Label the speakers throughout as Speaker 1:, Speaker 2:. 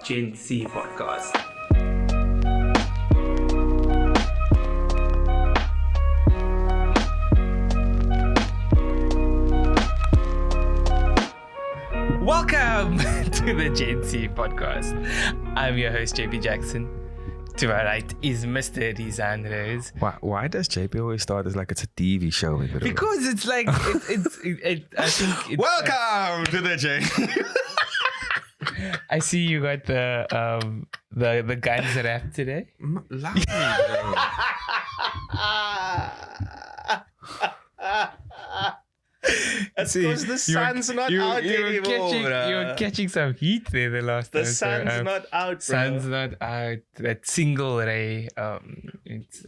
Speaker 1: GenC podcast. Welcome to the GenC podcast. I'm your host, JP Jackson. To my right is Mr. Rizaan Rose.
Speaker 2: Why does JP always start as like it's a TV show?
Speaker 1: Because it's like, I think it's...
Speaker 2: Welcome to the J.
Speaker 1: I see you got the guns wrap today.
Speaker 2: Love me, bro.
Speaker 3: That's because the sun's not out anymore,
Speaker 1: You're catching some heat there the last time.
Speaker 3: The sun's not out, bro.
Speaker 1: Sun's not out. That single ray. It's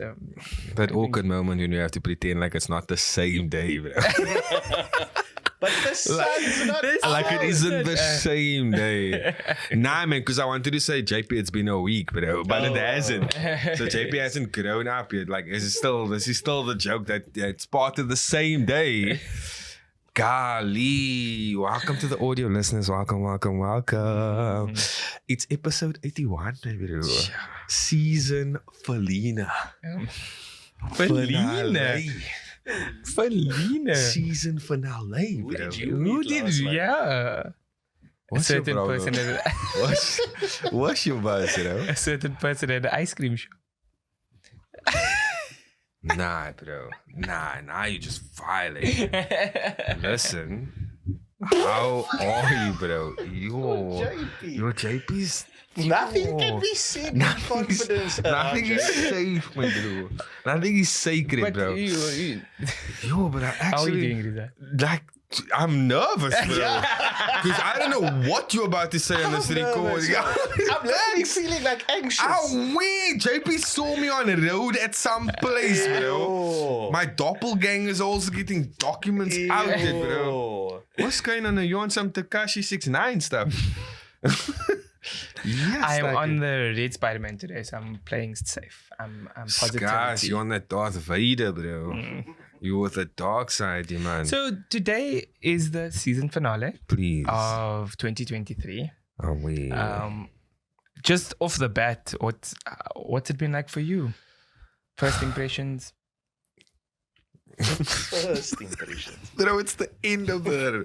Speaker 2: That awkward moment when you have to pretend like it's not the same day, bro.
Speaker 3: But the sun's not out.
Speaker 2: Like it isn't the same day. Nah, man, because I wanted to say, JP, it's been a week, bro. But it hasn't. So JP hasn't grown up yet. Like, this is still the joke that it's part of the same day. Golly. Welcome to the audio listeners. Welcome. It's episode 81, baby. Season Felina.
Speaker 1: Felina.
Speaker 2: Season finale,
Speaker 3: Who
Speaker 2: bro.
Speaker 3: did you meet last night?
Speaker 1: Yeah.
Speaker 2: What's
Speaker 1: a
Speaker 2: your
Speaker 1: certain
Speaker 2: problem?
Speaker 1: person at
Speaker 2: What's your buzz, you know?
Speaker 1: a certain person at the ice cream shop.
Speaker 2: Nah, bro. Nah, you just violate. Listen, how are you, bro? Your JP's...
Speaker 3: Nothing can be said with confidence.
Speaker 2: Nothing is safe, my bro. Nothing is sacred,
Speaker 1: But
Speaker 2: bro. Yo, but I
Speaker 1: how are you
Speaker 2: actually...
Speaker 1: doing, Riza?
Speaker 2: Like, I'm nervous, bro. Because I don't know what you're about to say on this recording.
Speaker 3: I'm literally feeling like anxious.
Speaker 2: How weird. JP saw me on the road at some place, bro.
Speaker 3: Ew.
Speaker 2: My doppelganger's also getting documents out there, bro. What's going on? You on some Tekashi 6ix9ine stuff? Yes,
Speaker 1: I'm
Speaker 2: like
Speaker 1: on the Red Spider-Man today, so I'm playing safe. I'm positive.
Speaker 2: Guys, you're on that Darth Vader, bro. You're with the dark side, you man.
Speaker 1: So today is the season finale
Speaker 2: Please.
Speaker 1: of 2023.
Speaker 2: Oh, wait.
Speaker 1: Just off the bat, what's it been like for you? First impressions?
Speaker 3: First impression.
Speaker 2: Bro, it's the end of the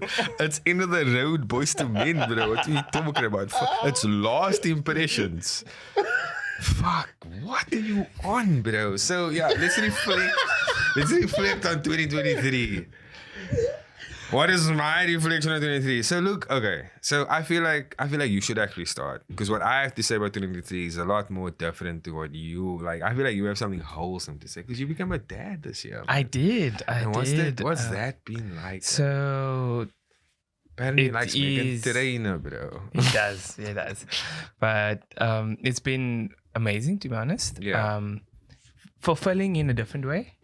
Speaker 2: road, boys to men, bro. What are you talking about? It's last impressions. Fuck, what are you on, bro? So yeah, let's reflect on 2023. What is my reflection on 2023? So look, okay. So I feel like you should actually start, because what I have to say about 2023 is a lot more different to what you like. I feel like you have something wholesome to say because you became a dad this year.
Speaker 1: I did.
Speaker 2: What's that been like?
Speaker 1: So
Speaker 2: Apparently,
Speaker 1: it
Speaker 2: likes making
Speaker 1: is-
Speaker 2: trainer, bro.
Speaker 1: it does. But it's been amazing, to be honest.
Speaker 2: Yeah.
Speaker 1: Fulfilling in a different way.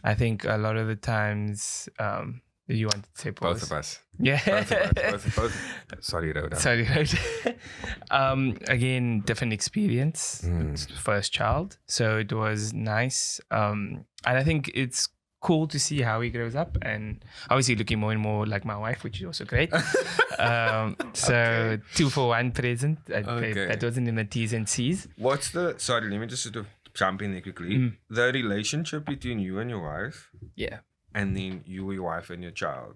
Speaker 1: I think a lot of the times, you want to say pause.
Speaker 2: Both of us.
Speaker 1: Yeah.
Speaker 2: Both. Sorry, Rhoda.
Speaker 1: Sorry, right? Again, different experience. It's the first child, so it was nice. And I think it's cool to see how he grows up, and obviously looking more and more like my wife, which is also great. So 2-for-1 present.
Speaker 2: Okay.
Speaker 1: That wasn't in the T's and C's.
Speaker 2: Sorry, let me just sort of jump in there quickly. The relationship between you and your wife,
Speaker 1: Yeah.
Speaker 2: and then you, your wife, and your child.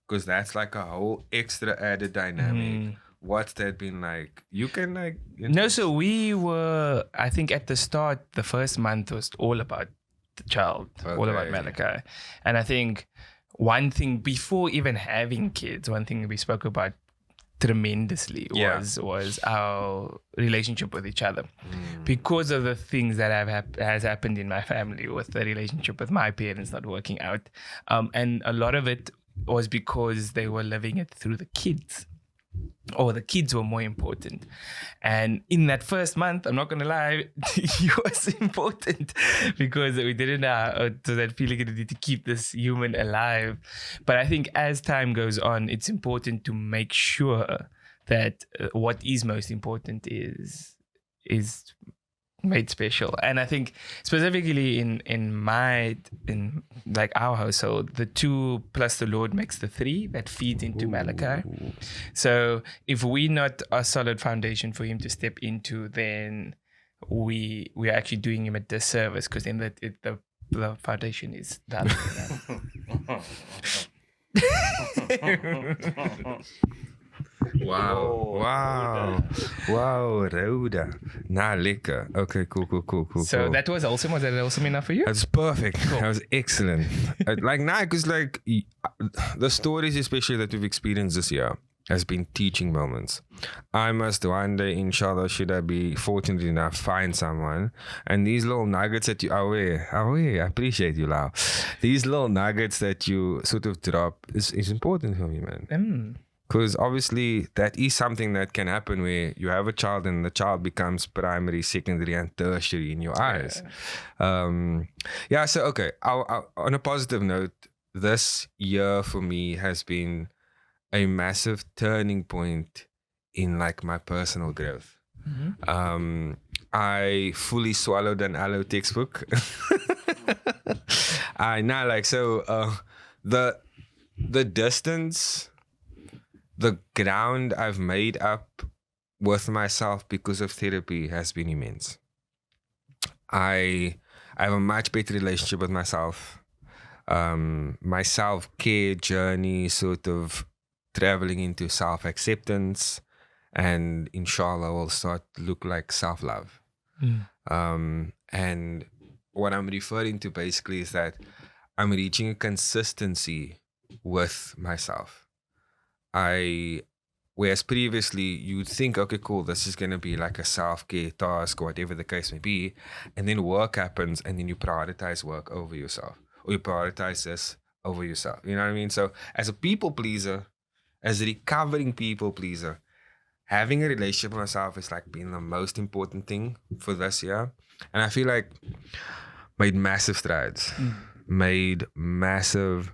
Speaker 2: Because that's like a whole extra added dynamic. What's that been like? You can like...
Speaker 1: No, so we were, I think at the start, the first month was all about the child, all about
Speaker 2: Okay.
Speaker 1: Malachi. And I think one thing, before even having kids, one thing we spoke about tremendously was our relationship with each other. Because of the things that has happened in my family with the relationship with my parents not working out. And a lot of it was because they were living it through the kids. Or the kids were more important. And in that first month, I'm not going to lie, it was important because we didn't know to that feeling to keep this human alive. But I think as time goes on, it's important to make sure that what is most important is made special. And I think specifically in like our household, the 2 plus the Lord makes the 3 that feeds into Malachi. So if we're not a solid foundation for him to step into, then we are actually doing him a disservice, because then the foundation is done.
Speaker 2: Wow, Rhoda. Nah, lekker. Okay, cool.
Speaker 1: So
Speaker 2: cool.
Speaker 1: that was awesome. Was that awesome enough for you?
Speaker 2: That's perfect. Cool. That was excellent. Because the stories, especially that we've experienced this year, has been teaching moments. I must one day, inshallah, should I be fortunate enough, find someone. And these little nuggets that you I appreciate you, Lau. These little nuggets that you sort of drop is important for me, man. Because obviously that is something that can happen where you have a child and the child becomes primary, secondary, and tertiary in your eyes. So okay. On a positive note, this year for me has been a massive turning point in like my personal growth. I fully swallowed an allo textbook. The distance, the ground I've made up with myself because of therapy has been immense. I have a much better relationship with myself. My self-care journey sort of traveling into self-acceptance, and inshallah will start to look like self-love. And what I'm referring to basically is that I'm reaching a consistency with myself. Whereas previously you'd think, okay, cool, this is going to be like a self-care task or whatever the case may be, and then work happens and then you prioritize work over yourself, or you prioritize this over yourself. You know what I mean? So as a people pleaser, as a recovering people pleaser, having a relationship with myself is like being the most important thing for this year. And I feel like made massive strides. Made massive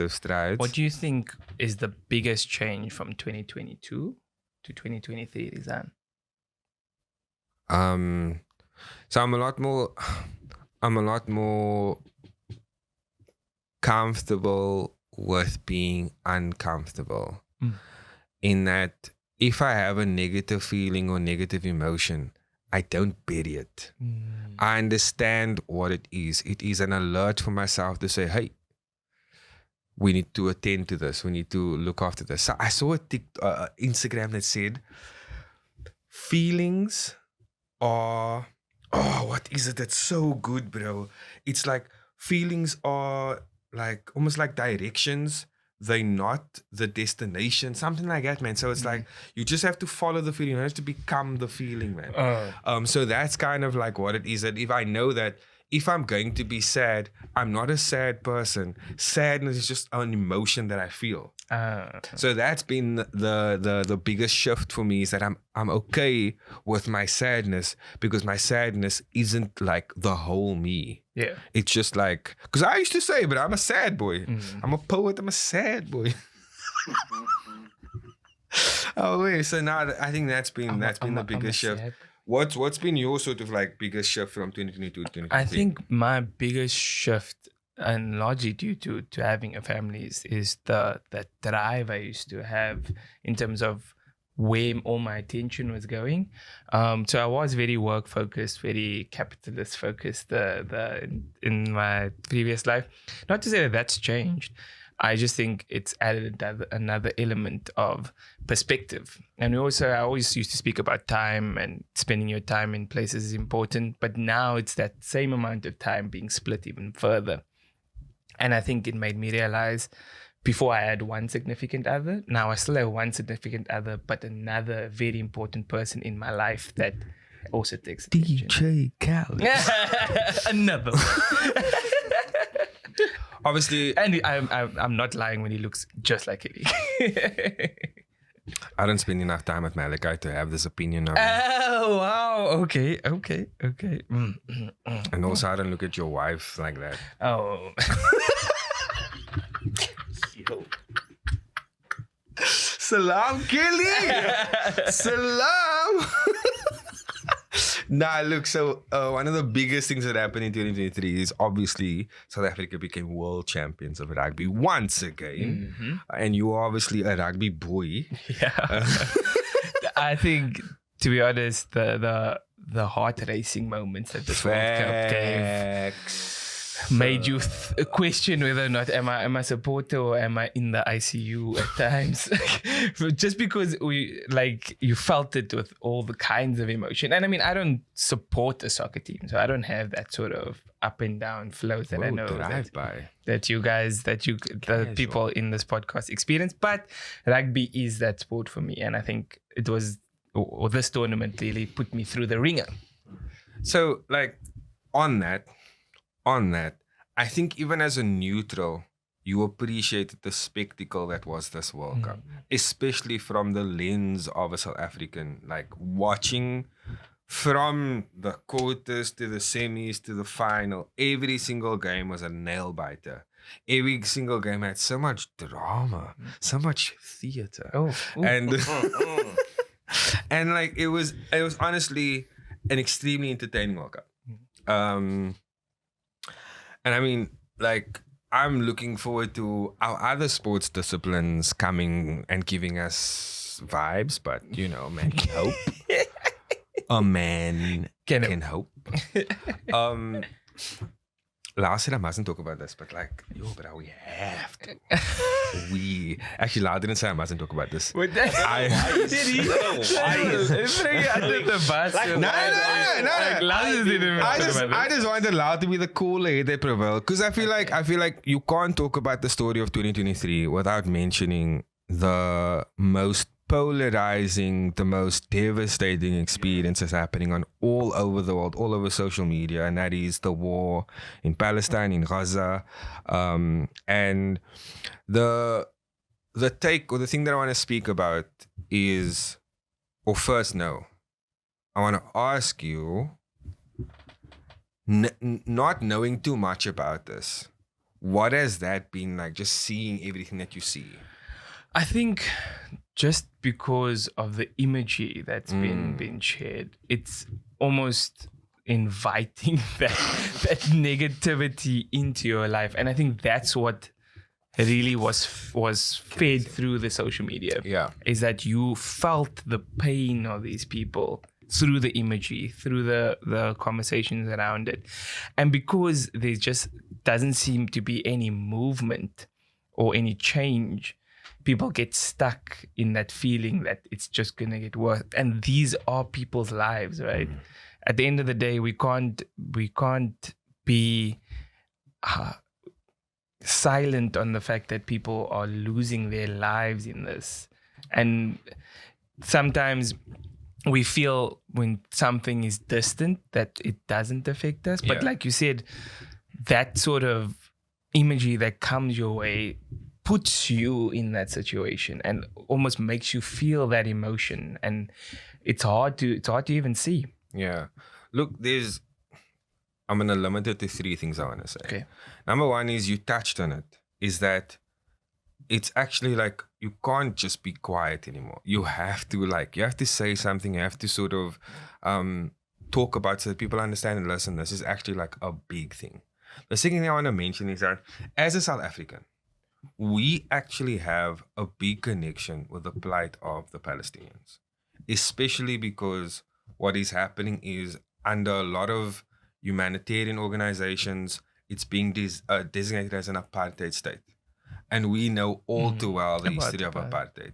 Speaker 2: strides.
Speaker 1: What do you think is the biggest change from 2022 to 2023, Rizaan?
Speaker 2: So I'm a lot more comfortable with being uncomfortable. In that if I have a negative feeling or negative emotion, I don't bury it. I understand what it is. It is an alert for myself to say, hey, we need to attend to this. We need to look after this. So I saw a Instagram that said, feelings are, what is it? That's so good, bro. It's like feelings are like almost like directions. They're not the destination, something like that, man. So it's like you just have to follow the feeling. You have to become the feeling, man. So that's kind of like what it is. That if I know that if I'm going to be sad, I'm not a sad person. Sadness is just an emotion that I feel. So that's been the biggest shift for me, is that I'm okay with my sadness, because my sadness isn't like the whole me.
Speaker 1: Yeah.
Speaker 2: It's just like, because I used to say, but I'm a sad boy. I'm a poet, I'm a sad boy. So now I think that's been the biggest shift. What's been your sort of like biggest shift from 2022 to 2023?
Speaker 1: I think my biggest shift, and largely due to having a family, is the drive I used to have in terms of where all my attention was going. So I was very work focused, very capitalist focused in my previous life. Not to say that that's changed. I just think it's added another element of perspective. And I always used to speak about time, and spending your time in places is important. But now it's that same amount of time being split even further. And I think it made me realize, before I had one significant other, now I still have one significant other, but another very important person in my life that also takes attention.
Speaker 2: DJ Khaled.
Speaker 1: Another one.
Speaker 2: Obviously,
Speaker 1: and I'm not lying when he looks just like Eddie.
Speaker 2: I don't spend enough time with Malachi to have this opinion of him.
Speaker 1: Oh, wow. Okay.
Speaker 2: And also, I don't look at your wife like that.
Speaker 1: Oh.
Speaker 3: Yo.
Speaker 2: Salam, Kelly. Salam. Nah, look, so one of the biggest things that happened in 2023 is obviously South Africa became world champions of rugby once again. And you are obviously a rugby boy.
Speaker 1: Yeah. I think, to be honest, the heart racing moments that this World Cup gave made you question whether or not am I a supporter or am I in the ICU at times. Just because you felt it with all the kinds of emotion. And I mean, I don't support a soccer team, so I don't have that sort of up and down flows that I know that you guys, the people in this podcast experience. But rugby is that sport for me, and I think it was, or this tournament really put me through the ringer.
Speaker 2: So, like, on that, I think even as a neutral, you appreciated the spectacle that was this World Cup, especially from the lens of a South African, like watching from the quarters to the semis to the final. Every single game was a nail biter. Every single game had so much drama, so much theater, and and like it was honestly an extremely entertaining World Cup. And I mean, like, I'm looking forward to our other sports disciplines coming and giving us vibes, but you know, man can hope. A man can hope. Last said I mustn't talk about this, but like, yo, bro, we have to. Actually, Lars didn't say I mustn't talk about this.
Speaker 1: Did he? No.
Speaker 2: I just wanted Lars to be the cooler head that prevailed, because I feel like you can't talk about the story of 2023 without mentioning the most polarizing, the most devastating experiences happening on all over the world, all over social media, and that is the war in Palestine, in Gaza, and the take, or the thing that I want to speak about is, or first, no, I want to ask you, not knowing too much about this, what has that been like, just seeing everything that you see?
Speaker 1: I think just because of the imagery that's been shared, it's almost inviting that negativity into your life. And I think that's what really was fed through the social media.
Speaker 2: Yeah.
Speaker 1: Is that you felt the pain of these people through the imagery, through the conversations around it. And because there just doesn't seem to be any movement or any change, people get stuck in that feeling that it's just going to get worse. And these are people's lives, right? At the end of the day, we can't be silent on the fact that people are losing their lives in this. And sometimes we feel when something is distant that it doesn't affect us. But like you said, that sort of imagery that comes your way puts you in that situation and almost makes you feel that emotion, and it's hard to even see.
Speaker 2: Yeah. Look, I'm gonna limit it to 3 things I want to say.
Speaker 1: Okay.
Speaker 2: Number 1 is, you touched on it, is that it's actually like, you can't just be quiet anymore. You have to say something. You have to sort of talk about it so that people understand and listen. This is actually like a big thing. The second thing I want to mention is that as a South African, we actually have a big connection with the plight of the Palestinians, especially because what is happening is, under a lot of humanitarian organizations, it's being designated as an apartheid state. And we know all too well the history of apartheid.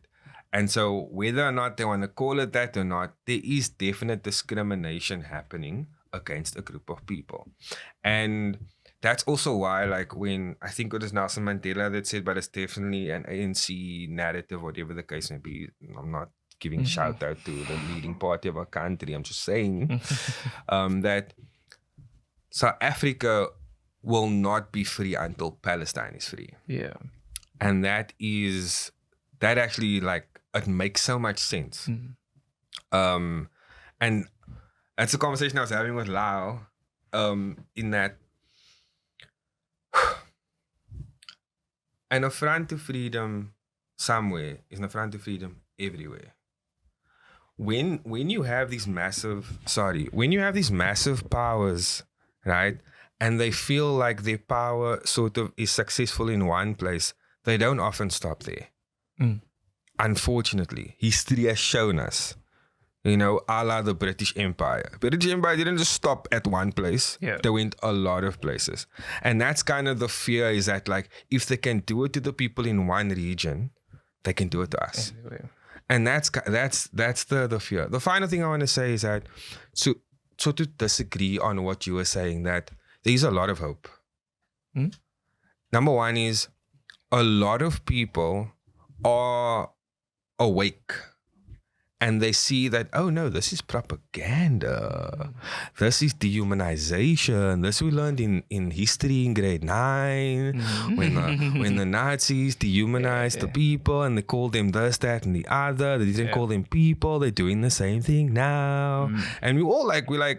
Speaker 2: And so whether or not they want to call it that or not, there is definite discrimination happening against a group of people. And that's also why, like, when I think it was Nelson Mandela that said, but it's definitely an ANC narrative, whatever the case may be. I'm not giving shout out to the leading party of our country. I'm just saying that South Africa will not be free until Palestine is free.
Speaker 1: Yeah.
Speaker 2: And that actually, like, it makes so much sense. And that's a conversation I was having with Lau, in that an affront to freedom somewhere is an affront to freedom everywhere. when you have these massive powers, right? And they feel like their power sort of is successful in one place, they don't often stop there. Unfortunately, history has shown us, a la the British Empire. British Empire didn't just stop at one place.
Speaker 1: Yeah.
Speaker 2: They went a lot of places. And that's kind of the fear, is that like, if they can do it to the people in one region, they can do it to us.
Speaker 1: Anyway.
Speaker 2: And that's the fear. The final thing I want to say is that, so to disagree on what you were saying, that there's a lot of hope. Number one is, a lot of people are awake and they see that, oh no, this is propaganda. This is dehumanization. This we learned in history in grade 9 when the Nazis dehumanized the people and they called them this, that, and the other. They didn't call them people. They're doing the same thing now. And we all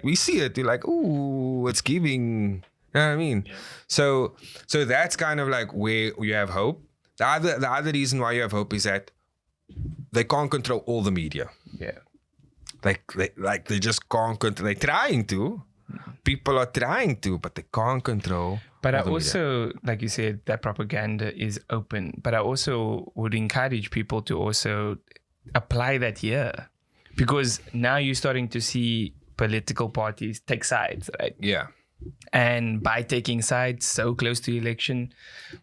Speaker 2: we see it. We're like, ooh, it's giving. You know what I mean? Yeah. So that's kind of like where you have hope. The other reason why you have hope is that they can't control all the media.
Speaker 1: Yeah.
Speaker 2: They just can't control. They're trying to. People are trying to, but they can't control.
Speaker 1: But I also, like you said, that propaganda is open. But I also would encourage people to also apply that here. Because now you're starting to see political parties take sides, right?
Speaker 2: Yeah.
Speaker 1: And by taking sides so close to the election,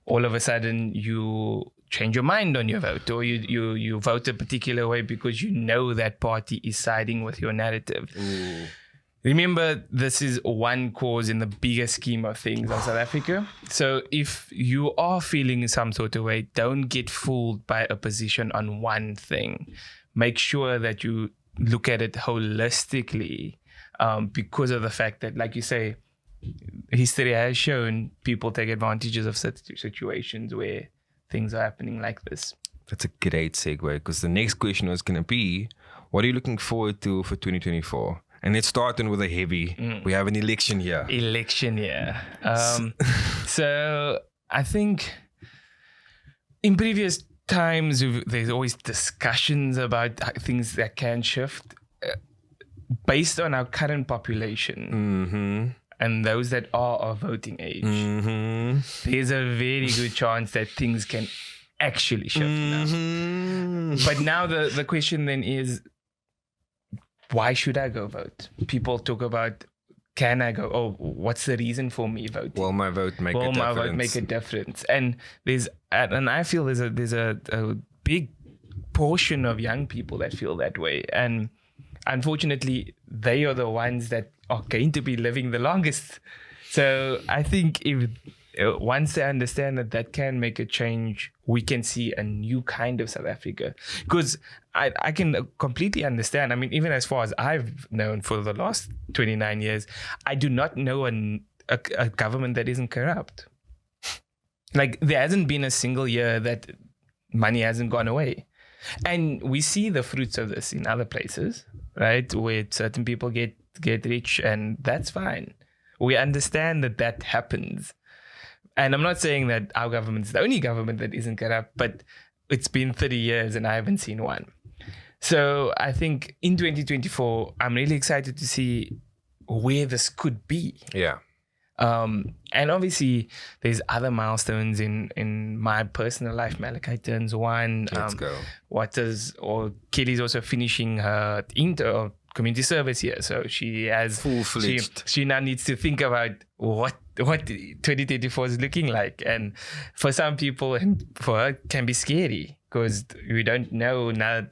Speaker 1: all of a sudden you change your mind on your vote, or you vote a particular way because you know that party is siding with your narrative. Ooh. Remember, this is one cause in the bigger scheme of things of South Africa. So if you are feeling some sort of way, don't get fooled by a position on one thing. Make sure that you look at it holistically, because of the fact that, like you say, history has shown people take advantages of situations where things are happening like this.
Speaker 2: That's a great segue, because the next question was going to be, what are you looking forward to for 2024? And it's starting with a heavy. We have an election year.
Speaker 1: So I think in previous times, there's always discussions about things that can shift based on our current population. And those that are of voting age, there's a very good chance that things can actually shift now. But now the question then is, why should I go vote? People talk about, can I go? Oh, what's the reason for me voting?
Speaker 2: Will my vote make a
Speaker 1: difference? And I feel there's a big portion of young people that feel that way. And unfortunately, they are the ones that are going to be living the longest. So I think if once they understand that can make a change, we can see a new kind of South Africa. Because I can completely understand. I mean, even as far as I've known for the last 29 years, I do not know a government that isn't corrupt. Like, there hasn't been a single year that money hasn't gone away. And we see the fruits of this in other places, right? Where certain people get rich, and that's fine. We understand that happens. And I'm not saying that our government is the only government that isn't corrupt, but it's been 30 years and I haven't seen one. So I think in 2024, I'm really excited to see where this could be.
Speaker 2: Yeah.
Speaker 1: And obviously, there's other milestones in my personal life. Malachi turns 1.
Speaker 2: Let's go.
Speaker 1: Kelly's also finishing her community service here. So she has
Speaker 2: full-fledged.
Speaker 1: She now needs to think about what 2024 is looking like. And for some people, and for her, it can be scary, because we don't know now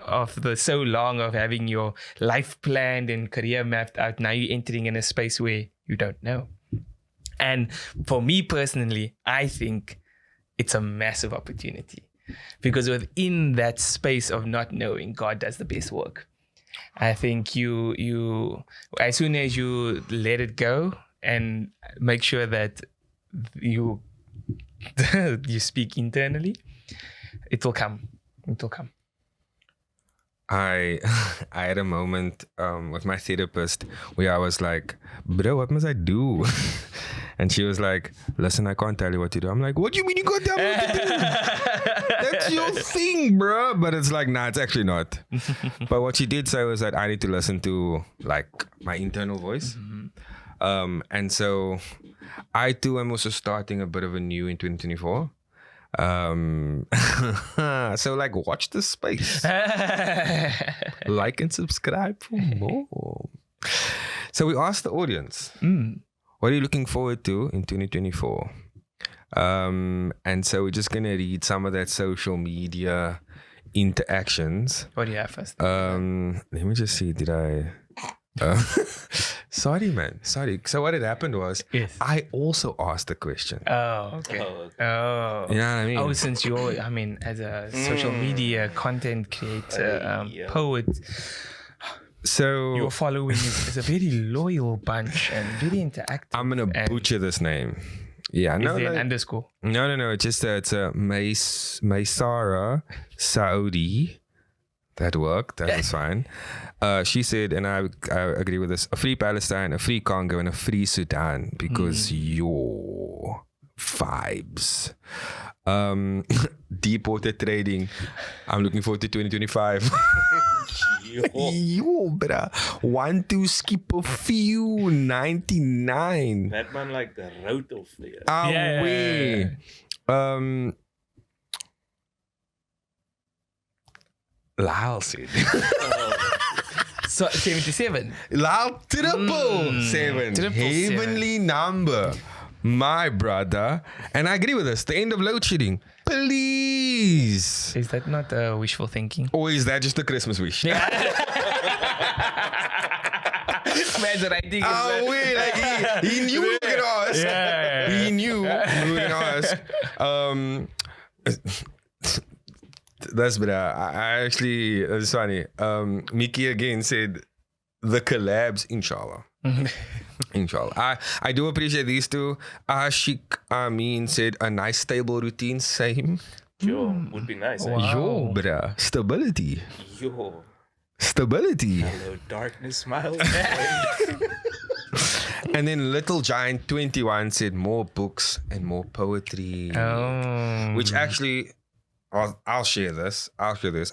Speaker 1: after so long of having your life planned and career mapped out. Now you're entering in a space where you don't know. And for me personally, I think it's a massive opportunity, because within that space of not knowing, God does the best work. I think you as soon as you let it go and make sure that you speak internally, it will come.
Speaker 2: I I had a moment with my therapist where I was like, bro, what must I do? And she was like, listen, I can't tell you what to do. I'm like, what do you mean you can't tell me what to do? That's your thing, bro. But it's like, nah, it's actually not. But what she did say was that I need to listen to like my internal voice. And so I too am also starting a bit of a new in 2024. So like watch the space. Like and subscribe for more. So we asked the audience, what are you looking forward to in 2024? And so we're just gonna read some of that social media interactions.
Speaker 1: What do you have first?
Speaker 2: Let me just see, did I sorry man, sorry. So what had happened was I also asked the question.
Speaker 1: Oh, okay. Oh.
Speaker 2: You know what I mean?
Speaker 1: Oh, since you're, I mean, as a social media content creator, poet,
Speaker 2: so
Speaker 1: your following is a very loyal bunch and very interactive.
Speaker 2: I'm gonna butcher this name. Yeah,
Speaker 1: Is
Speaker 2: no,
Speaker 1: there
Speaker 2: no,
Speaker 1: an underscore?
Speaker 2: no. It's just it's a Maysara Saudi. That worked. That was fine. She said, and I agree with this: a free Palestine, a free Congo, and a free Sudan because your vibes. Deep water trading. I'm looking forward to 2025. Yo, bruh. 1 2 skip a few 99.
Speaker 3: That man like the road of there.
Speaker 2: Away. Lyle said.
Speaker 1: So 77.
Speaker 2: Lyle triple seven. Heavenly number. My brother. And I agree with this. The end of load shedding. Please.
Speaker 1: Is that not wishful thinking?
Speaker 2: Or is that just a Christmas wish?
Speaker 1: Man's writing.
Speaker 2: Oh, wait, like he knew we were going to ask.
Speaker 1: Yeah.
Speaker 2: He knew we were going to ask. That's better. I actually, it's funny. Mickey again said the collabs, inshallah. Inshallah. I do appreciate these two. Ashik Amin said a nice stable routine. Same.
Speaker 3: Sure, would be nice.
Speaker 1: Wow.
Speaker 2: Yo, bruh. Stability.
Speaker 3: Yo.
Speaker 2: Stability.
Speaker 3: Hello, darkness, smile.
Speaker 2: And then Little Giant 21 said more books and more poetry.
Speaker 1: Oh.
Speaker 2: Which actually, I'll share this.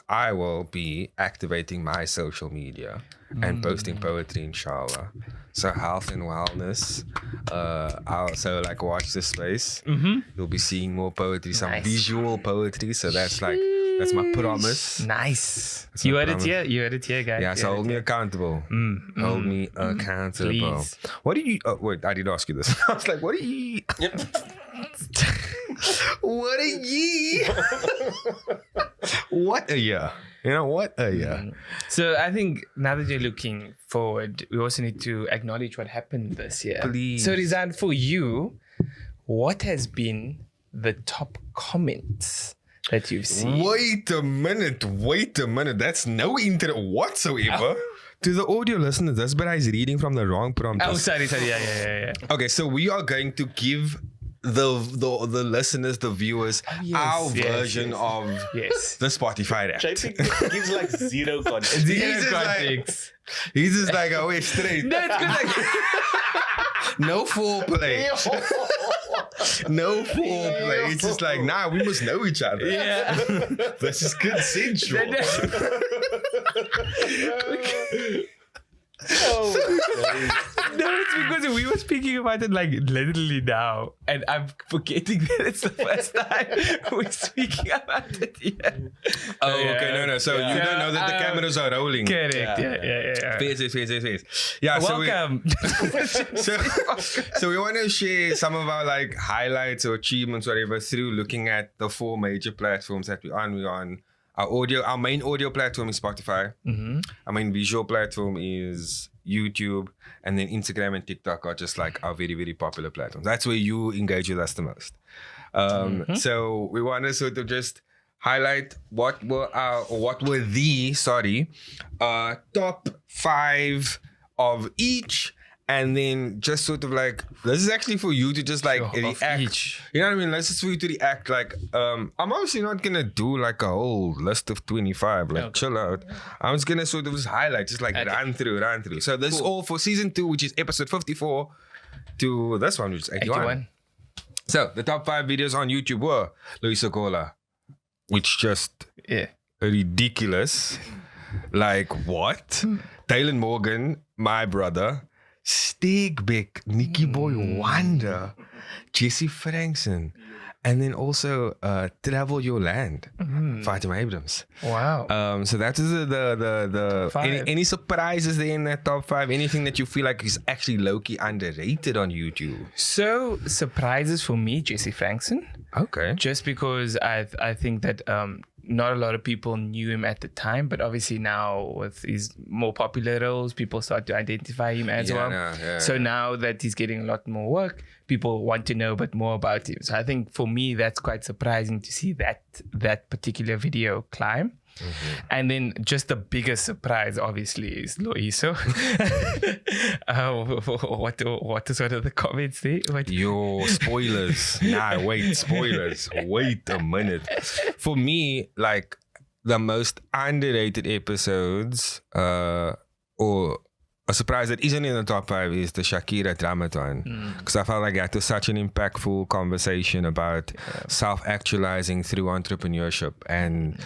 Speaker 2: I will be activating my social media and posting poetry, inshallah. So health and wellness. I'll also like watch this space. You'll be seeing more poetry, some visual poetry. So that's like, that's my promise.
Speaker 1: Nice.
Speaker 2: That's
Speaker 1: You
Speaker 2: my
Speaker 1: heard it
Speaker 2: promise.
Speaker 1: here. You heard it here, guys.
Speaker 2: Yeah, so hold me accountable. Hold me accountable.
Speaker 1: Please.
Speaker 2: What do you... Oh, wait, I did ask you this. I was like, what do you... What a year. What a year. You know, what a year.
Speaker 1: So I think now that you're looking forward, we also need to acknowledge what happened this year.
Speaker 2: Please.
Speaker 1: So Rizaan, for you, what has been the top comments that you've seen?
Speaker 2: Wait a minute. That's no internet whatsoever. To the audio listeners, that's but he's reading from the wrong prompt.
Speaker 1: Oh, sorry. Yeah.
Speaker 2: Okay, so we are going to give the listeners, the viewers, our version of the Spotify rap.
Speaker 3: JP gives like zero context.
Speaker 2: He's just like, oh, wait, straight.
Speaker 1: No, it's good. Like,
Speaker 2: No foreplay. No foreplay. It's just like, nah, we must know each other.
Speaker 1: yeah.
Speaker 2: This is consensual.
Speaker 1: No, it's because we were speaking about it like literally now, and I'm forgetting that it's the first time we're speaking about it yet.
Speaker 2: Oh, okay, no. So you don't know that the cameras are rolling.
Speaker 1: Correct. Yeah.
Speaker 2: Face. Yeah.
Speaker 1: Welcome.
Speaker 2: So we want to share some of our like highlights or achievements, whatever, through looking at the 4 major platforms that we're on. We're on our main audio platform is Spotify. Our main visual platform is YouTube, and then Instagram and TikTok are just like our very, very popular platforms. That's where you engage with us the most. So we want to sort of just highlight what were the top 5 of each, And then just sort of like, this is actually for you to just like
Speaker 1: Sure, of
Speaker 2: react.
Speaker 1: each.
Speaker 2: You know what I mean? That's just for you to react. Like, I'm obviously not gonna do like a whole list of 25. Like, chill out. I'm just gonna sort of just highlight, just like run through. So this is all for season 2, which is episode 54, to this one, which is 81. So the top 5 videos on YouTube were Louis Sokola, which just ridiculous. Like what? Dylan Morgan, my brother. Steegbeck, Nicky Boy Wonder, Jesse Frankson, and then also Travel Your Land, Fatima Abrams.
Speaker 1: Wow.
Speaker 2: So that is the any surprises there in that top 5? Anything that you feel like is actually low-key underrated on YouTube?
Speaker 1: So surprises for me, Jesse Frankson.
Speaker 2: Okay.
Speaker 1: Just because I think that not a lot of people knew him at the time, but obviously now with his more popular roles, people start to identify him as well. So now that he's getting a lot more work, people want to know a bit more about him. So I think for me, that's quite surprising to see that particular video climb. And then just the biggest surprise, obviously, is Loiso. What is one of the comments there?
Speaker 2: Yo, spoilers. Spoilers. Wait a minute. For me, like the most underrated episodes, or a surprise that isn't in the top 5 is the Shakira Dramathon. Because I felt like that was such an impactful conversation about self-actualizing through entrepreneurship and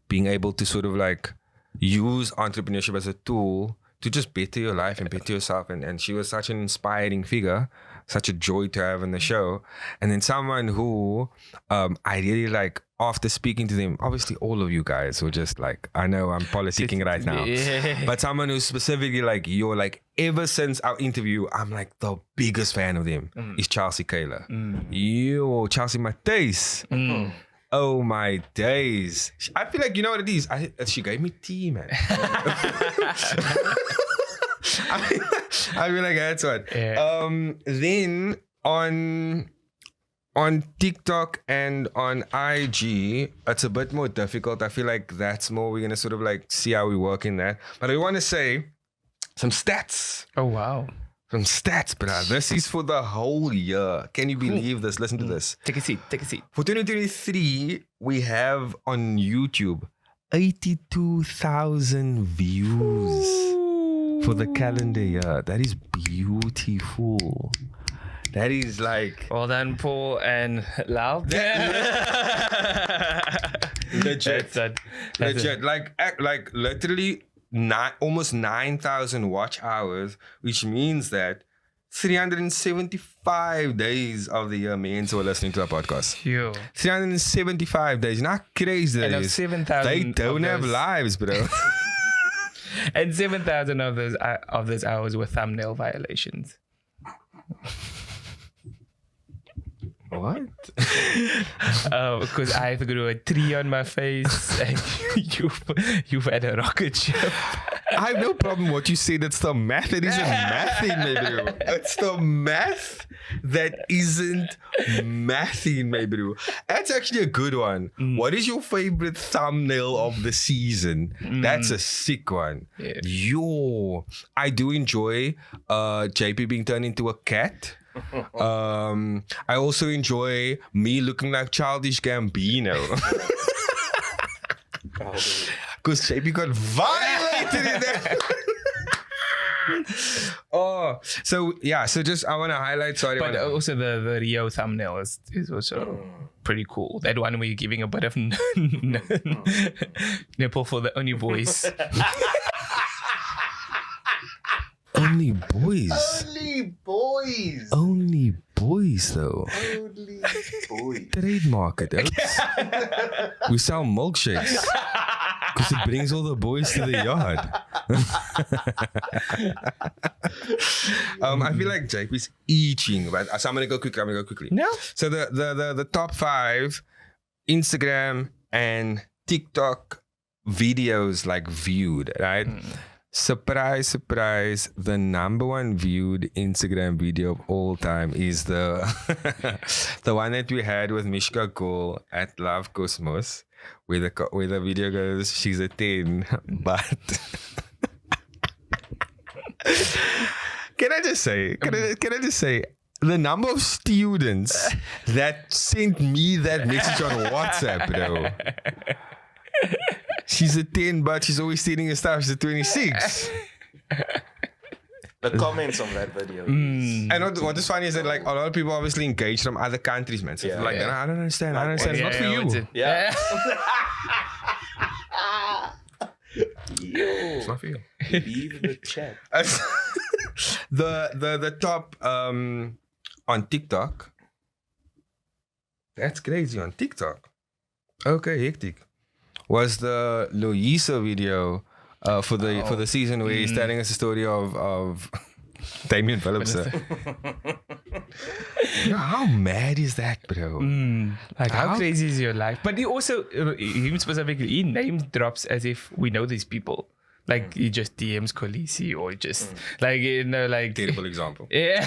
Speaker 2: being able to sort of like use entrepreneurship as a tool to just better your life and better yourself. And she was such an inspiring figure, such a joy to have in the show. And then someone who I really like, after speaking to them, obviously all of you guys were just like, I know I'm politicking right now, but someone who's specifically like, you're like, ever since our interview, I'm like the biggest fan of them is Chelsea Kayla. Yo, Chelsea Matthijs. Oh my days. I feel like, you know what it is? She gave me tea, man. I feel like that's what. Then on TikTok and on IG, it's a bit more difficult. I feel like that's more, we're going to sort of like see how we work in that. But I want to say some stats.
Speaker 1: Oh, wow.
Speaker 2: Some stats, bruh. This is for the whole year. Can you believe this? Listen to this.
Speaker 1: Take a seat.
Speaker 2: For 2023, we have on YouTube 82,000 views for the calendar year. That is beautiful. That is like...
Speaker 1: Well done, Paul and Lau.
Speaker 2: Legit. Legit. Like literally... almost 9,000 watch hours, which means that 375 days of the year means we're listening to our podcast.
Speaker 1: Yo.
Speaker 2: 375 days. Not crazy that
Speaker 1: and
Speaker 2: is.
Speaker 1: 7,000
Speaker 2: they don't have lives, bro.
Speaker 1: And 7,000 of those hours were thumbnail violations.
Speaker 2: What?
Speaker 1: Because I grew a tree on my face and you've had a rocket ship.
Speaker 2: I have no problem what you say. That's the math that isn't mathing, maybe. It's the math that isn't mathing, maybe. That's actually a good one. What is your favorite thumbnail of the season? That's a sick one.
Speaker 1: Yeah.
Speaker 2: Yo, I do enjoy JP being turned into a cat. I also enjoy me looking like Childish Gambino. Because JP got violated in that. So just I want to highlight.
Speaker 1: But also the Rio thumbnail is also pretty cool. That one where you're giving a bit of nipple for the only boys.
Speaker 2: Only boys. Only boys, though.
Speaker 3: Only boys.
Speaker 2: Trademark it, we sell milkshakes because it brings all the boys to the yard. I feel like JP's itching, but so I'm gonna go quickly.
Speaker 1: No.
Speaker 2: So the top 5 Instagram and TikTok videos like viewed, right? Surprise, the number 1 viewed Instagram video of all time is the the one that we had with Mishka Gol at Love Cosmos, where the video goes, she's a 10, but Can I just say? Can I just say? The number of students that sent me that message on WhatsApp, bro. She's a 10, but she's always stealing her stuff. She's a 26.
Speaker 3: The comments on that video.
Speaker 2: And what is funny is that like a lot of people obviously engaged from other countries, man. So like, I don't understand. I don't understand. It's not for you.
Speaker 3: Yeah.
Speaker 2: It's not for you.
Speaker 3: Leave the chat.
Speaker 2: the top on TikTok. That's crazy on TikTok. Okay, hectic. Was the Louisa video for the season where he's telling us a story of Damien Phillips. How mad is that, bro?
Speaker 1: Like how crazy is your life? But he also, him specifically, he name drops as if we know these people. Like he just DMs Khaleesi or just like, you know, like
Speaker 2: Terrible example.
Speaker 1: Yeah.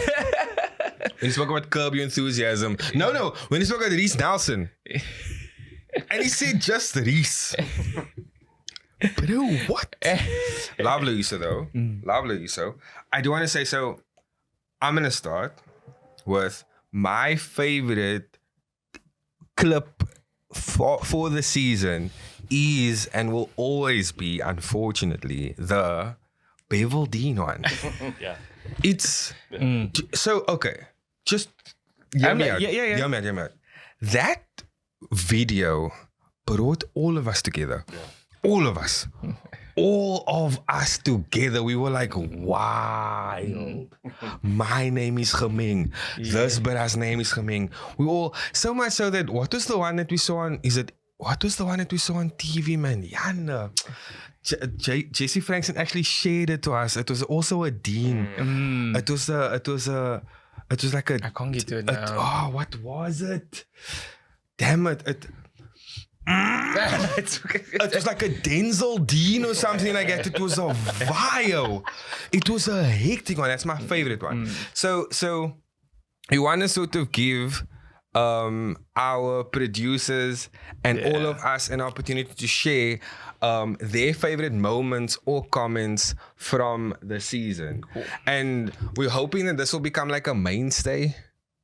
Speaker 2: When he spoke about Curb Your Enthusiasm. No. When he spoke about Reese Nelson. And he said just Reese. Bro, what? Love Louisa though. Love Louisa. I do want to say, so I'm going to start with my favorite clip for the season is and will always be, unfortunately, the Bevel Dean one.
Speaker 3: Yeah.
Speaker 2: It's so okay. Just hear me out. Hear me out. That video brought all of us together. Yeah. All of us. All of us together. We were like, wow. My name is Gemeng. This brother's name is Gemeng. We all, so much so that what was the one that we saw on TV, man? Yana. Jesse Frankson actually shared it to us. It was also a Dean. It was like a.
Speaker 1: I can't get to it now.
Speaker 2: What was it? Damn it! It was like a Denzel Dean or something like that. It was a vile. It was a hectic one. That's my favorite one. So we want to sort of give our producers and all of us an opportunity to share their favorite moments or comments from the season. Cool. And we're hoping that this will become like a mainstay.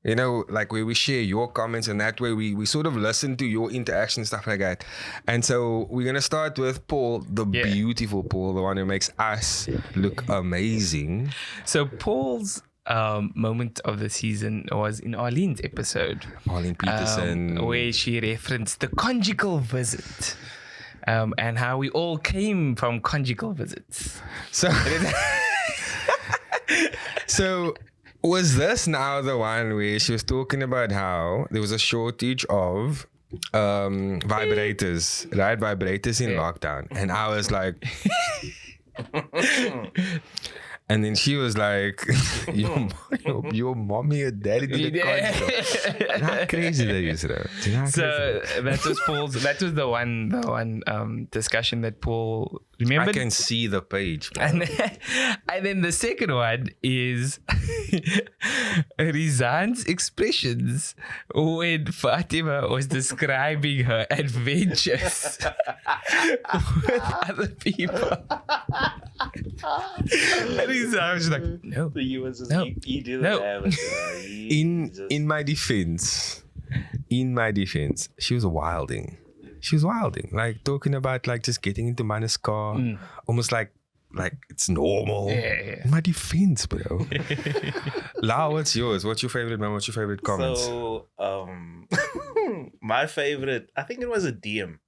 Speaker 2: You know, like where we share your comments and that way we sort of listen to your interaction, stuff like that. And so we're going to start with Paul, the beautiful Paul, the one who makes us look amazing.
Speaker 1: So Paul's moment of the season was in Arlene's episode.
Speaker 2: Arlene Peterson.
Speaker 1: Where she referenced the conjugal visit. And how we all came from conjugal visits.
Speaker 2: So was this now the one where she was talking about how there was a shortage of vibrators, right? Vibrators in lockdown. And I was like... And then she was like, your mommy or daddy did the conjugal. How crazy that is, though.
Speaker 1: So that was the one discussion that Paul remembered.
Speaker 2: I can see the page.
Speaker 1: And then the second one is Rizaan's expressions when Fatima was describing her adventures with other people. I was like, no.
Speaker 3: He didn't have it.
Speaker 2: In my defense, she was wilding. Like talking about like just getting into Mana's car, almost like it's normal.
Speaker 1: Yeah.
Speaker 2: In my defense, bro. Lau, what's yours? What's your favorite moment? What's your favorite comments?
Speaker 3: So, my favorite, I think it was a DM.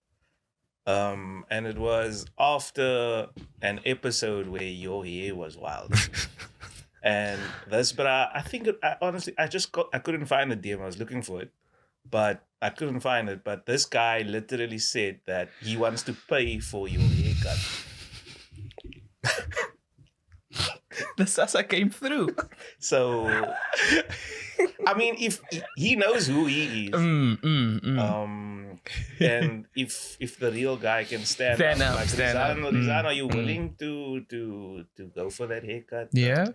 Speaker 3: And it was after an episode where your hair was wild. And this, but I think honestly, I couldn't find the DM. I was looking for it, but I couldn't find it. But this guy literally said that he wants to pay for your haircut.
Speaker 1: The Sasa came through.
Speaker 3: So, I mean, if he knows who he is, and if the real guy can stand up. Rizaan, are you willing to go for that haircut?
Speaker 1: Yeah.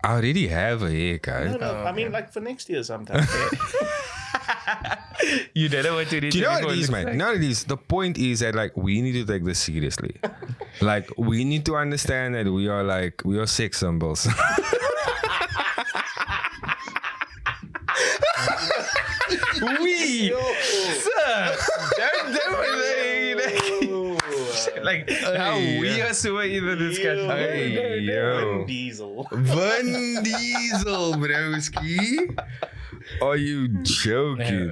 Speaker 2: I already have a haircut.
Speaker 3: No, I mean like for next year sometime.
Speaker 1: You don't know what to do.
Speaker 2: Do you know what it is, man? You know what it is? The point is that like we need to take this seriously. Like we need to understand that we are sex symbols.
Speaker 1: Like how we are so in the discussion.
Speaker 3: Vin Diesel.
Speaker 2: Vin Diesel, broski. Are you joking?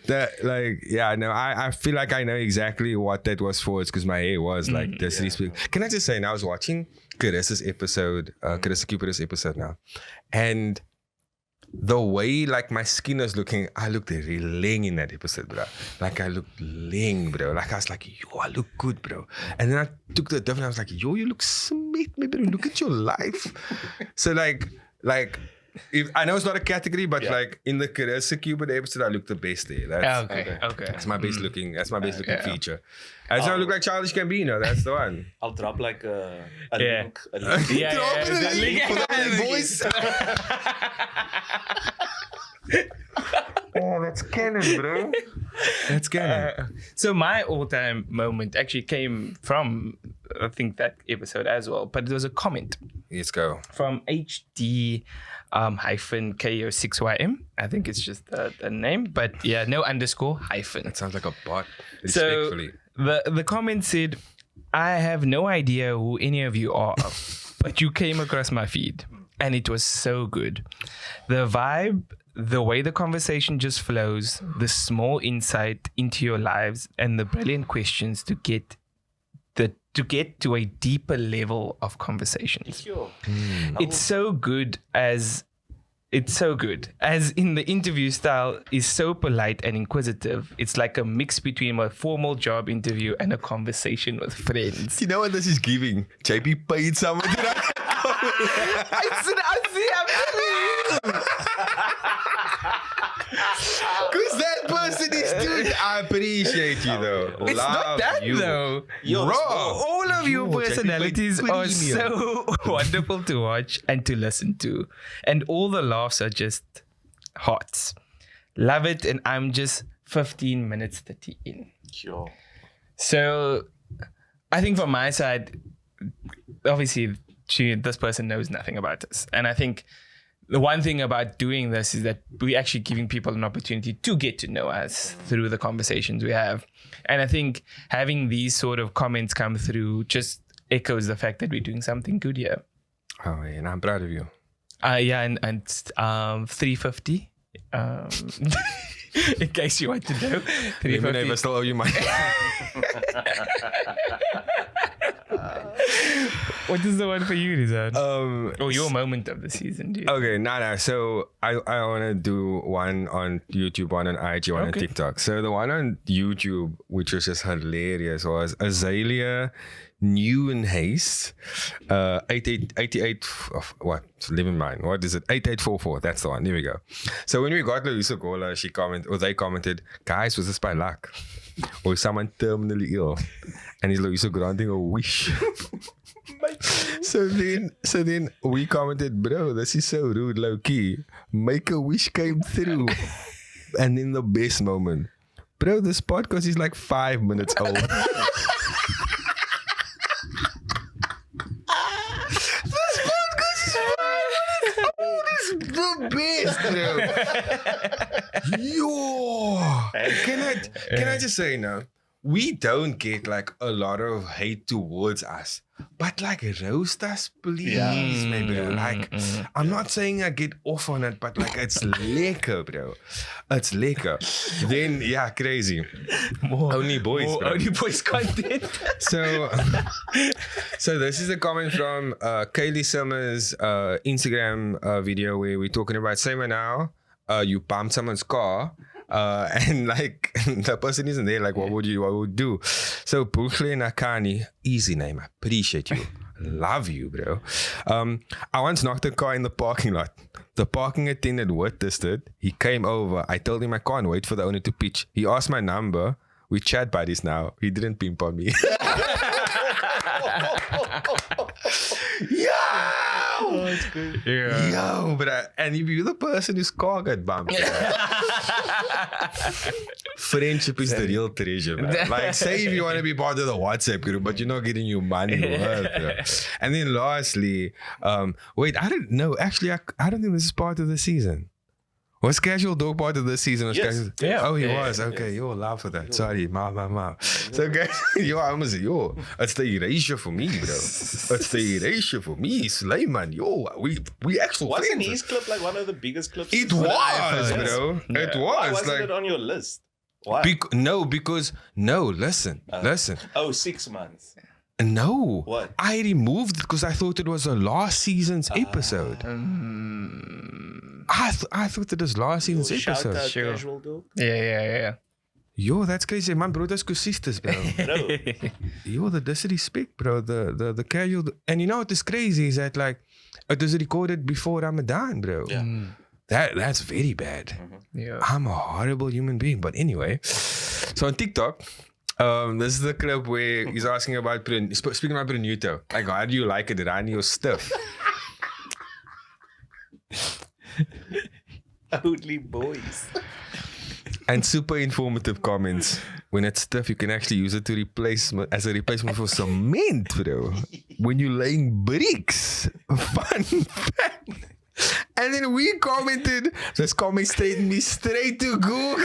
Speaker 2: That like, yeah, no, I feel like I know exactly what that was for. It's because my hair was like this. Can I just say, now I was watching Carissa's episode, Carissa Cupid's episode now, and the way like my skin was looking, I looked really lean in that episode, bro. Like I looked lean, bro. Like I was like, yo, I look good, bro. And then I took the different, I was like, yo, you look sweet, bro. Look at your life. So like, if, I know it's not a category, but like in the Carissa Cupid episode, I look the best there. That's
Speaker 1: okay.
Speaker 2: That's my best looking. That's my best looking feature. I just don't look like Childish Gambino. That's the one.
Speaker 3: I'll drop like a link. A
Speaker 2: Drop a link for the voice. Oh, that's canon, bro. That's canon.
Speaker 1: So my all-time moment actually came from, I think, that episode as well, but it was a comment.
Speaker 2: Let's go.
Speaker 1: From HD hyphen KO6YM. I think it's just the name, but yeah, no underscore hyphen.
Speaker 2: That sounds like a bot. Respectfully.
Speaker 1: So the comment said, I have no idea who any of you are, but you came across my feed and it was so good. The vibe, the way the conversation just flows, the small insight into your lives, and the brilliant questions to get to a deeper level of conversations.
Speaker 3: Sure.
Speaker 1: It's so good as in the interview style is so polite and inquisitive. It's like a mix between a formal job interview and a conversation with friends.
Speaker 2: You know what this is giving? JP paid someone to that. Because that person is doing. I appreciate you though.
Speaker 1: It's not that though.
Speaker 2: Bro,
Speaker 1: all of your personalities are so wonderful to watch and to listen to. And all the laughs are just hot. Love it. And I'm just 15 minutes 30 in.
Speaker 3: Sure.
Speaker 1: So I think from my side, obviously this person knows nothing about us. And I think the one thing about doing this is that we're actually giving people an opportunity to get to know us through the conversations we have. And I think having these sort of comments come through just echoes the fact that we're doing something good here.
Speaker 2: Oh, and I'm proud of you.
Speaker 1: Yeah, and 350. In case you want to know, 350.
Speaker 2: I still owe you money.
Speaker 1: What is the one for you, Rizaan? Your moment of the season, dude.
Speaker 2: Okay, nah. So I want to do one on YouTube, one on IG, one on TikTok. So the one on YouTube, which was just hilarious, was Azalea Nieuwenhuis, 88 what? Live in mind. What is it? 8844. That's the one. Here we go. So when we got Louisa Gola, they commented, guys, was this by luck? Or is someone terminally ill? And is Louisa granting a wish? So then we commented, bro, this is so rude, low key. Make a wish came through. And in the best moment, bro, this podcast is like 5 minutes old. The best, bro. Yo, can I just say now, we don't get like a lot of hate towards us, but like roast us, please, maybe. Like, I'm not saying I get off on it, but like it's lekker, bro. It's lekker. Then yeah, crazy. Only boys, bro.
Speaker 1: Only boys content.
Speaker 2: So this is a comment from Kaylee Summers' Instagram video where we're talking about, say now, you bumped someone's car. And like the person isn't there, like what would you do? So Bukhle Nakani, easy name, I appreciate you. Love you, bro. I once knocked a car in the parking lot. The parking attendant witnessed it. He came over. I told him I can't wait for the owner to pitch. He asked my number. We chat buddies now. He didn't pimp on me. Yo!
Speaker 3: Oh, that's good.
Speaker 2: Yeah. Yo, but and if you're the person whose car got bumped, friendship is the real treasure, man. Like, say if you want to be part of the WhatsApp group, but you're not getting your money worth. And then lastly, wait, I don't know. Actually, I don't think this is part of the season. Was Casual Dog part of this season? Was
Speaker 3: Yes.
Speaker 2: Casual?
Speaker 1: Yeah.
Speaker 2: Oh, he
Speaker 1: Yeah,
Speaker 2: was. Okay, you'll laugh for that. Sorry, ma. So, guys, I must say, it's the erasure for me, bro. It's the erasure for me, Slayman. We actual
Speaker 3: Wasn't
Speaker 2: friends.
Speaker 3: his clip like one of the biggest clips?
Speaker 2: It
Speaker 3: for the
Speaker 2: was,
Speaker 3: iPhone?
Speaker 2: bro.
Speaker 1: Yeah.
Speaker 2: It
Speaker 3: Why
Speaker 2: was.
Speaker 3: wasn't
Speaker 2: Like,
Speaker 3: it on your list? Why?
Speaker 2: listen.
Speaker 3: Oh, 6 months.
Speaker 2: No.
Speaker 3: What?
Speaker 2: I removed it because I thought it was a last season's episode. I thought it was last season's
Speaker 3: Shout
Speaker 2: episode.
Speaker 3: out
Speaker 1: Sure.
Speaker 3: Casual Dog.
Speaker 1: Yeah.
Speaker 2: Yo, that's crazy. Man, bro, that's sisters, bro.
Speaker 3: Bro,
Speaker 2: Yo, the disrespect, bro. The casual. And you know what is crazy is that, like, it was recorded before Ramadan, bro.
Speaker 3: yeah.
Speaker 2: That's very bad.
Speaker 1: Yeah.
Speaker 2: I'm a horrible human being. But anyway, so on TikTok, this is the clip where he's asking about speaking about Brunuto. Like, how do you like it, Rani, or stiff?
Speaker 3: Only boys.
Speaker 2: And super informative comments. When it's stiff, you can actually use it to as a replacement for cement, bro. When you're laying bricks. Fun fact. And then we commented, this comment straightened me straight to Google.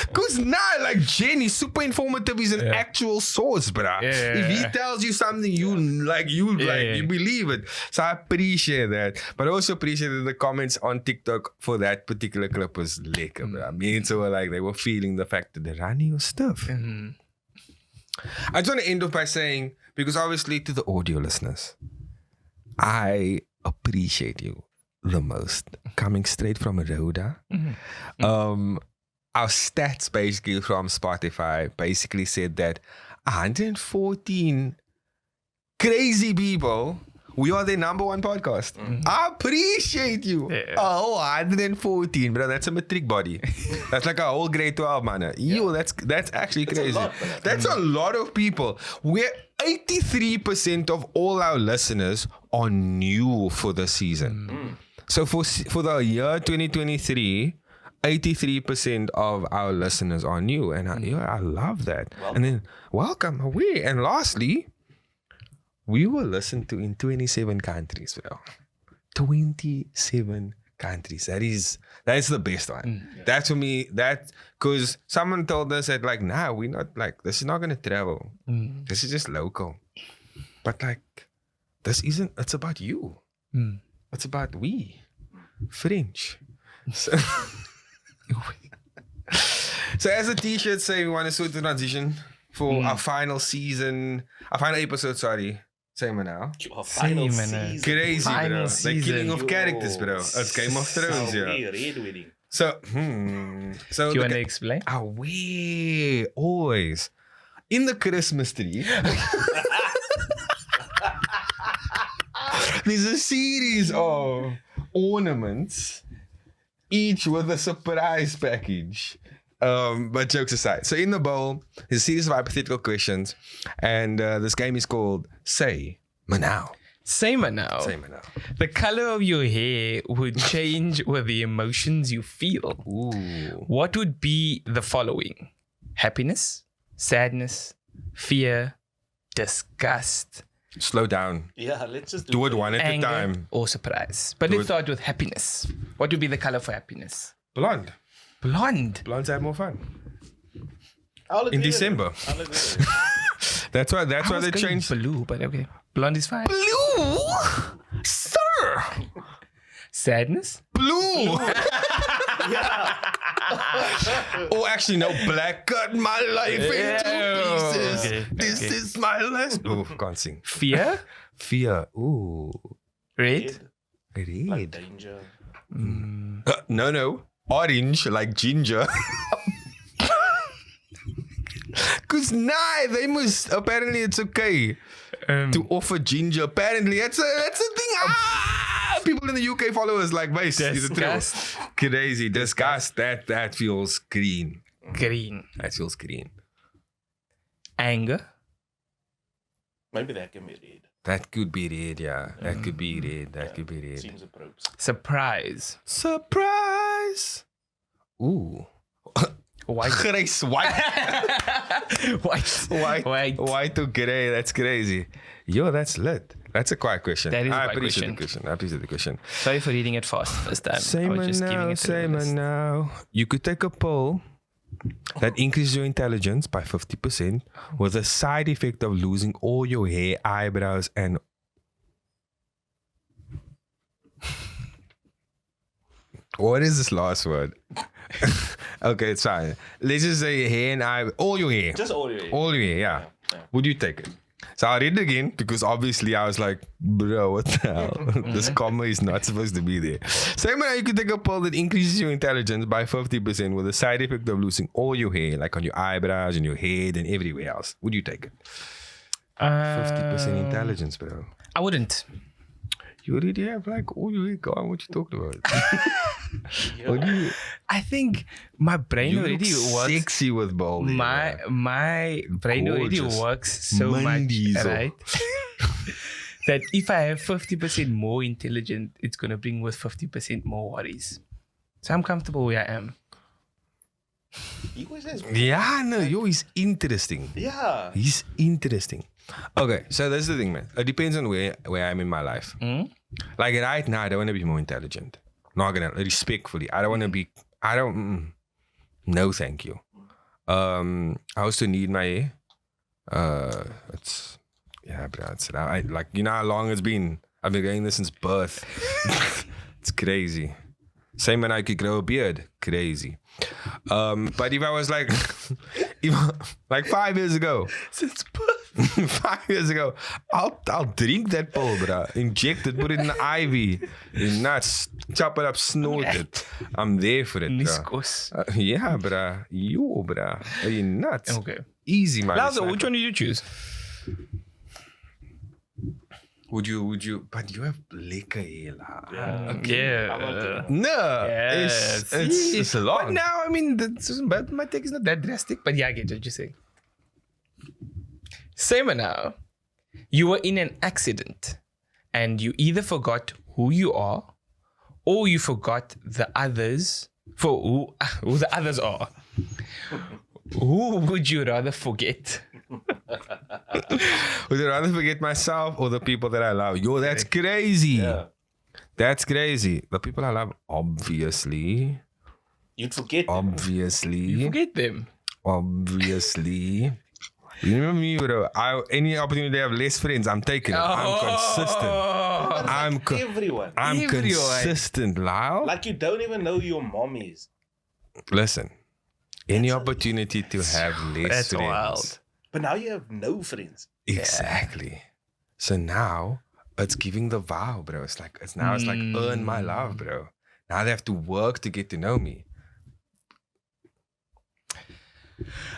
Speaker 2: Because now, like, Jen is super informative. He's an actual source, bro. If he tells you something, you believe it. So I appreciate that. But I also appreciate that the comments on TikTok for that particular clip was lekker, bro. I mean, so like they were feeling the fact that the Rani was stuff. I just want to end off by saying, because obviously to the audio listeners, I appreciate you the most. Coming straight from Rhoda. Our stats basically from Spotify basically said that 114 crazy people, we are their number one podcast. I appreciate you.
Speaker 1: Yeah.
Speaker 2: Oh, 114, bro. That's a matric body. That's like a whole grade 12, man. Yo, that's actually crazy.
Speaker 3: a lot, bro.
Speaker 2: That's a lot of people. We're 83% of all our listeners are new for the season. So for the year 2023, 83% of our listeners are new. And I love that.
Speaker 3: Welcome.
Speaker 2: And then, welcome away. And lastly, we were listened to in 27 countries, bro. 27 countries. That's the best one. That for me, because someone told us that, like, nah, we're not, like, this is not going to travel. This is just local. But, like, it's about you. It's about we. French. So, so as a t-shirt say, we want to sort of transition for our final episode, Say me now.
Speaker 3: Our final
Speaker 1: Say me now.
Speaker 3: season.
Speaker 2: Crazy,
Speaker 1: Final
Speaker 2: bro. The
Speaker 1: season.
Speaker 2: killing of characters, bro. It's Game of Thrones, yeah.
Speaker 3: Red wedding.
Speaker 2: So, so
Speaker 1: Do you want to explain?
Speaker 2: away always in the Christmas tree. There's a series of ornaments, each with a surprise package. But jokes aside, so in the bowl, there's a series of hypothetical questions, and this game is called Say Me Now.
Speaker 1: Say me now.
Speaker 2: Say Me Now.
Speaker 1: The color of your hair would change with the emotions you feel.
Speaker 2: Ooh.
Speaker 1: What would be the following? Happiness, sadness, fear, disgust,
Speaker 2: Slow down.
Speaker 3: Yeah, let's just
Speaker 2: Do it one at a
Speaker 1: anger,
Speaker 2: time.
Speaker 1: or surprise. But let's start with happiness. What would be the color for happiness?
Speaker 2: Blonde.
Speaker 1: Blonde.
Speaker 2: Blondes have more fun.
Speaker 3: I'll agree
Speaker 2: In
Speaker 3: with it.
Speaker 2: December.
Speaker 3: I'll agree with it.
Speaker 2: That's why
Speaker 1: I
Speaker 2: they
Speaker 1: was going
Speaker 2: changed.
Speaker 1: blue, but okay. Blonde is fine.
Speaker 2: Blue, sir.
Speaker 1: Sadness?
Speaker 2: Blue. Oh, actually, no. Black cut my life into pieces.
Speaker 1: Okay,
Speaker 2: This
Speaker 1: okay.
Speaker 2: is my last. Oh, can't sing.
Speaker 1: Fear?
Speaker 2: Fear. Ooh,
Speaker 1: Red?
Speaker 3: Red, like
Speaker 2: red.
Speaker 3: danger.
Speaker 2: No. Orange, like ginger. Cause they must. Apparently, it's okay to offer ginger. Apparently, that's a thing. People in the UK follow us like base.
Speaker 1: Disgust.
Speaker 2: Crazy. Disgust. That feels green.
Speaker 1: Green.
Speaker 2: That feels green.
Speaker 1: Anger?
Speaker 3: Maybe that can be red.
Speaker 2: That could be red, yeah. That could be red. That could be red.
Speaker 3: Seems appropriate.
Speaker 1: Surprise?
Speaker 2: Surprise! Ooh.
Speaker 1: White.
Speaker 2: Grace, white.
Speaker 1: White.
Speaker 2: White to grey. That's crazy. Yo, that's lit. That's a quiet question.
Speaker 1: That is a
Speaker 2: I
Speaker 1: quiet
Speaker 2: appreciate
Speaker 1: question.
Speaker 2: I appreciate the question.
Speaker 1: Sorry for reading it fast first time. I was just giving it to the list.
Speaker 2: now. You could take a pill that increases your intelligence by 50% with the side effect of losing all your hair, eyebrows, and what is this last word? Okay, it's fine. Let's just say hair and eye, all your hair.
Speaker 3: Just all your hair.
Speaker 2: All your hair, yeah. Would you take it? So I'll read it again because obviously I was like, bro, what the hell? This comma is not supposed to be there. Same way you could take a pill that increases your intelligence by 50% with the side effect of losing all your hair, like on your eyebrows and your head and everywhere else. Would you take it? 50% intelligence, bro.
Speaker 1: I wouldn't.
Speaker 2: You already have like all your hair gone. What you talking about? What do you,
Speaker 1: I think my brain
Speaker 2: you
Speaker 1: already
Speaker 2: look
Speaker 1: works.
Speaker 2: sexy with bald hair.
Speaker 1: My brain already
Speaker 2: Gorgeous.
Speaker 1: works so
Speaker 2: Mondays,
Speaker 1: much, right? That if I have 50% more intelligent, it's gonna bring with 50% more worries. So I'm comfortable where I am.
Speaker 3: He always says,
Speaker 2: Yeah, no, yo, he's interesting.
Speaker 3: yeah.
Speaker 2: He's interesting. Okay, so that's the thing, man. It depends on where I'm in my life. Like right now, I don't want to be more intelligent. Not gonna respectfully. I don't want to be. I don't. No, thank you. I also need my hair. It's yeah, bro. It's I like you know how long it's been. I've been getting this since birth. It's crazy. Same when I could grow a beard. Crazy. But if I was like, like 5 years ago,
Speaker 1: Since
Speaker 2: 5 years ago, I'll drink that pill, bruh. Inject it, put it in the IV. You're nuts. Chop it up, snort it. I'm there for it, bruh.
Speaker 1: Niscos.
Speaker 2: Yeah, bruh. Yo, bruh. Are you nuts?
Speaker 1: Okay.
Speaker 2: Easy, man.
Speaker 1: Lazo, which one did you choose?
Speaker 2: Would you? But you have lekker hair, lah.
Speaker 1: Yeah.
Speaker 2: No,
Speaker 1: Yes.
Speaker 2: it's a lot.
Speaker 1: But now, I mean, but my take is not that drastic. But yeah, I get what you're saying. Same now. You were in an accident and you either forgot who you are or you forgot the others for who the others are. Who would you rather forget?
Speaker 2: Would I rather forget myself or the people that I love? Yo, that's crazy.
Speaker 3: Yeah.
Speaker 2: That's crazy. The people I love, obviously.
Speaker 3: You'd forget.
Speaker 2: Obviously.
Speaker 1: Forget them.
Speaker 2: Obviously. You remember me, bro? Any opportunity to have less friends, I'm taking it. I'm consistent.
Speaker 3: Everyone.
Speaker 2: I'm
Speaker 1: Everyone.
Speaker 2: consistent, Lyle.
Speaker 3: Like you don't even know who your mom is.
Speaker 2: Listen, any opportunity to have less
Speaker 1: That's
Speaker 2: friends.
Speaker 1: wild.
Speaker 3: But now you have no friends.
Speaker 2: Exactly. So now it's giving the vow, bro. It's like earn my love, bro. Now they have to work to get to know me.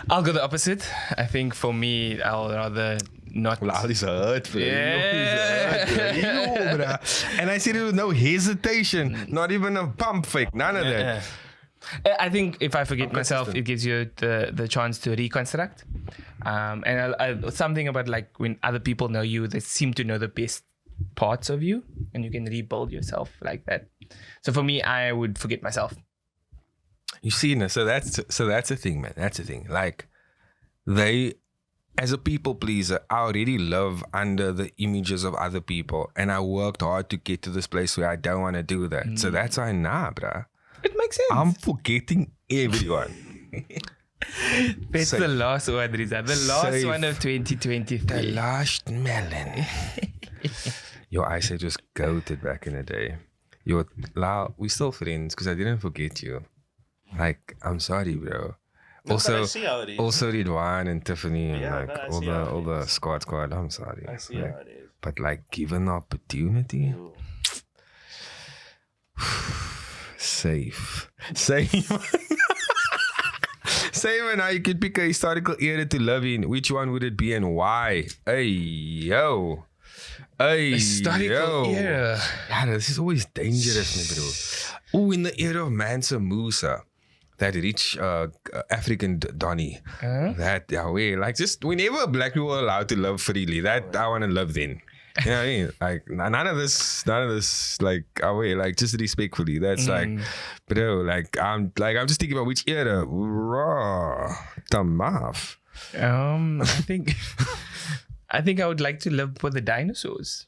Speaker 1: I'll go the opposite. I think for me, I'll rather not.
Speaker 2: Lyle is hurt, bro.
Speaker 1: Yeah.
Speaker 2: Yo, bro. And I said it with no hesitation, not even a pump fake, none of that.
Speaker 1: I think if I forget myself, it gives you the chance to reconstruct. And something about like when other people know you, they seem to know the best parts of you, and you can rebuild yourself like that. So for me, I would forget myself.
Speaker 2: You see, so that's the thing, man. That's the thing. Like they, as a people pleaser, I already live under the images of other people, and I worked hard to get to this place where I don't want to do that. So that's why, bruh.
Speaker 1: It makes sense.
Speaker 2: I'm forgetting everyone.
Speaker 1: That's the last one, Rizaan. The last one of 2023.
Speaker 2: The last melon. Your eyesight was goated back in the day. We still friends because I didn't forget you. Like, I'm sorry, bro. Also, Ridwan and Tiffany and all the squad. I'm sorry.
Speaker 3: I see how it is.
Speaker 2: But like, given the opportunity, safe. Say when you could pick a historical era to live in, which one would it be and why? Hey yo.
Speaker 1: Historical era.
Speaker 2: Yeah, this is always dangerous, me bro. Oh, in the era of Mansa Musa, that rich African Donny. That way, like just whenever black people are allowed to love freely, that I want to love then. You know what I mean? Like none of this like away, like just respectfully. That's like, bro, I'm just thinking about which era. Raw.
Speaker 1: I think I would like to live with the dinosaurs.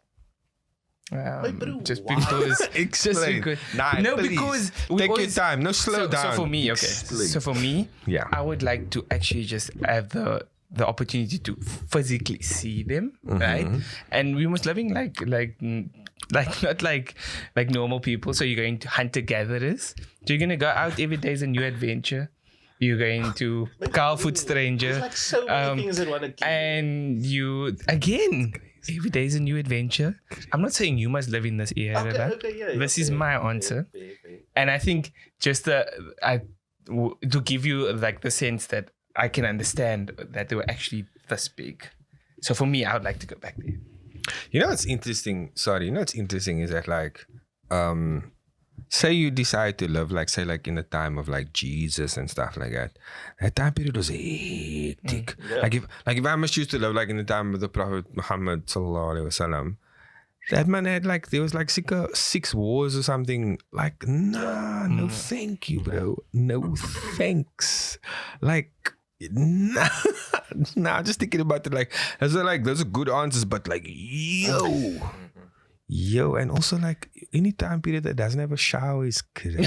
Speaker 3: bro,
Speaker 1: Just
Speaker 3: why?
Speaker 1: because
Speaker 2: Explain. Nah,
Speaker 1: no,
Speaker 2: please.
Speaker 1: because we
Speaker 2: Take
Speaker 1: always,
Speaker 2: your time. No, slow down.
Speaker 1: So for me, okay.
Speaker 2: Explain.
Speaker 1: So for me,
Speaker 2: Yeah.
Speaker 1: I would like to actually just have the opportunity to physically see them, right? And we must living like not like normal people. So you're going to hunter gatherers. So you're gonna go out every day is a new adventure. You're going to call food stranger.
Speaker 3: There's like so many things that want to keep.
Speaker 1: And you again. Every day is a new adventure. I'm not saying you must live in this era. This is my answer. And I think just to give you like the sense that I can understand that they were actually this big. So for me, I would like to go back there.
Speaker 2: You know what's interesting? Sorry, you know what's interesting is that like, say you decide to live like, say like in the time of like Jesus and stuff like that. That time period was hectic. Like if I must choose to live like in the time of the Prophet Muhammad sallallahu alaihi wasallam, that man had like, there was like 6 wars or something. Like, no thank you, bro. No thanks. Like, nah, just thinking about it, like, those are good answers, but like, yo, and also like any time period that doesn't have a shower is crazy.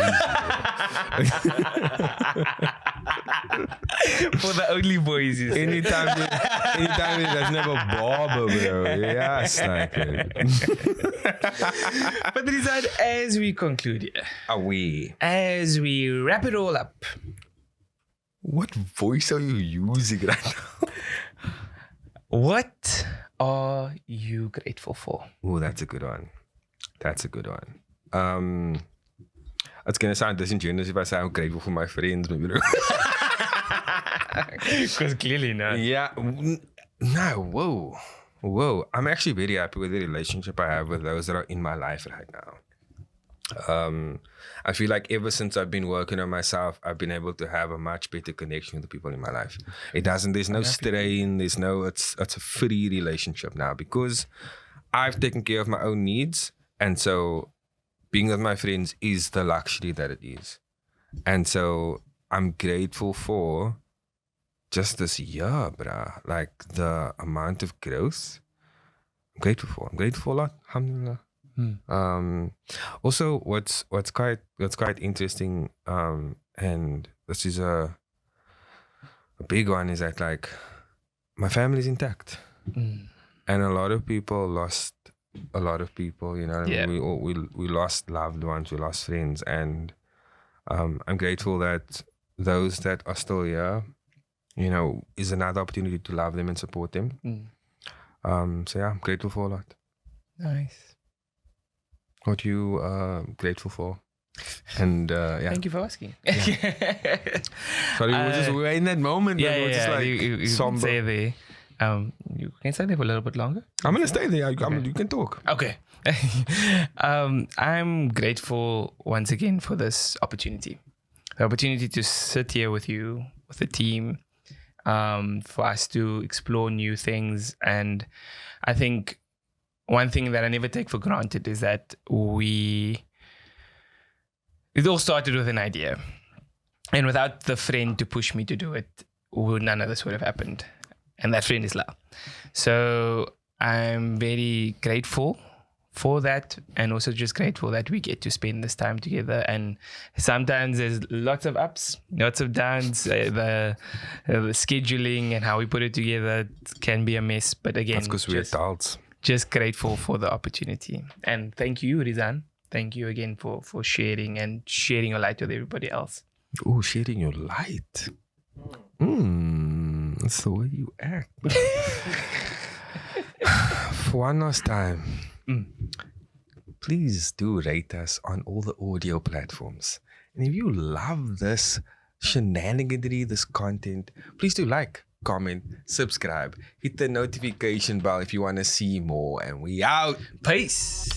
Speaker 1: For the only boys, you say.
Speaker 2: anytime it doesn't have a barber, bro. Yes, like it.
Speaker 1: But Rizaan, as we conclude here, as we wrap it all up,
Speaker 2: What voice are you using right now?
Speaker 1: what are you grateful for?
Speaker 2: Oh, that's a good one. It's gonna sound disingenuous if I say I'm grateful for my friends, maybe.
Speaker 1: Because clearly not.
Speaker 2: Yeah. No. Whoa. I'm actually very happy with the relationship I have with those that are in my life right now. I feel like ever since I've been working on myself, I've been able to have a much better connection with the people in my life. There's no strain, it's a free relationship now because I've taken care of my own needs. And so being with my friends is the luxury that it is. And so I'm grateful for just this year, bruh. Like the amount of growth. I'm grateful for a lot. Alhamdulillah. Also, what's quite interesting, and this is a big one, is that like my family is intact, and a lot of people lost a lot of people. You know, what I mean? We lost loved ones, we lost friends, and I'm grateful that those that are still here, you know, is another opportunity to love them and support them. So yeah, I'm grateful for a lot.
Speaker 1: Nice.
Speaker 2: What are you grateful for? And yeah.
Speaker 1: Thank you for asking.
Speaker 2: Sorry, we were in that moment.
Speaker 1: Yeah,
Speaker 2: we were just like
Speaker 1: you
Speaker 2: somber.
Speaker 1: can stay there. You can stay there for a little bit longer.
Speaker 2: I'm gonna stay there. You can talk.
Speaker 1: Okay. I'm grateful once again for this opportunity. The opportunity to sit here with you, with the team, for us to explore new things. And I think one thing that I never take for granted is that it all started with an idea. And without the friend to push me to do it, none of this would have happened. And that friend is love. So I'm very grateful for that, and also just grateful that we get to spend this time together. And sometimes there's lots of ups, lots of downs. The scheduling and how we put it together can be a mess. But again,
Speaker 2: that's because we're adults.
Speaker 1: Just grateful for the opportunity. And thank you, Rizaan. Thank you again for sharing your light with everybody else.
Speaker 2: Oh, sharing your light. That's the way you act. For one last time, please do rate us on all the audio platforms. And if you love this shenaniganry, this content, please do like, comment, subscribe, hit the notification bell if you want to see more. And we out.
Speaker 1: Peace.